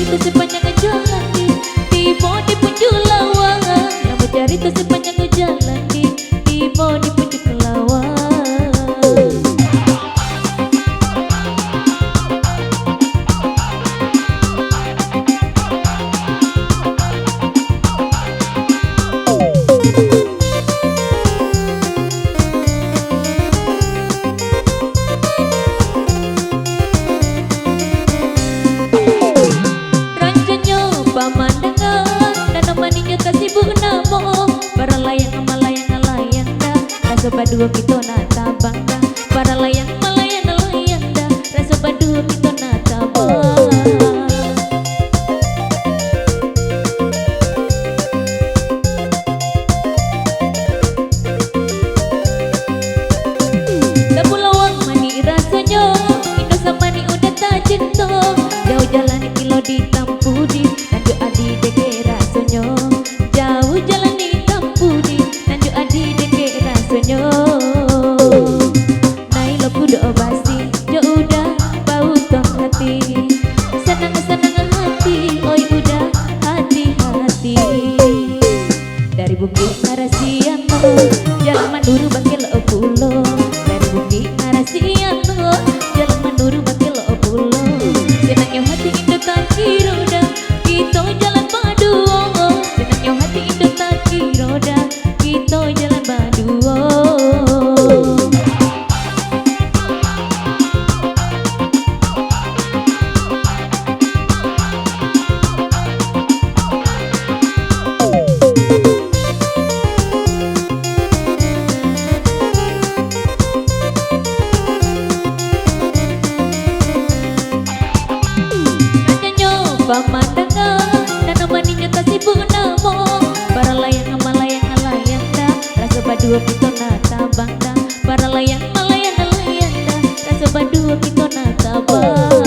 cerita sepanjang jalan di bodi punjuk lawang. Lama cerita sepanjang jalan di bodi punjuk lawang. Badua kita nata bangga para layang malayang layang dah rasa badua kita nata bangga. Tak pulawang mani rasanya Indo sama ni udah tak cinta jauh jalan kilo ditampu di lanjut adi deke rasanya jauh jalan ditampu di lanjut adi deke rasanya. Nailo kuda basi jo udah bau tong hati senang-senang hati oi udah hati-hati dari Bukit Narasiano jalan Manduru Bakil Pulo dari Bukit Narasiano jalan Manduru Bakil Pulo senangnya hati Indo tak kira dah kita jalan berdua senangnya hati Indo tak kira dah kita jalan berdua. Pemandangan dan namanya kasih namo para layang malayang layang dah rasa badua kita nata bangga para layang malayang layang dah rasa badua kita nata bangga.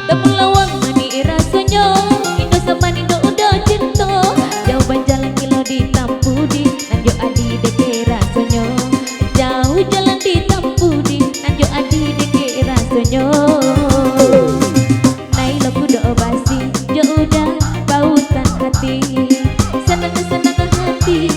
Temulawang mani rasanya Indo sama Indo udah cinta jauh jalan kilo ditampu di adi deke rasanya jauh jalan ditampu di lanjut adi deke rasanya. Nailo kuda basi jo udah bau tak hati senang-senang hati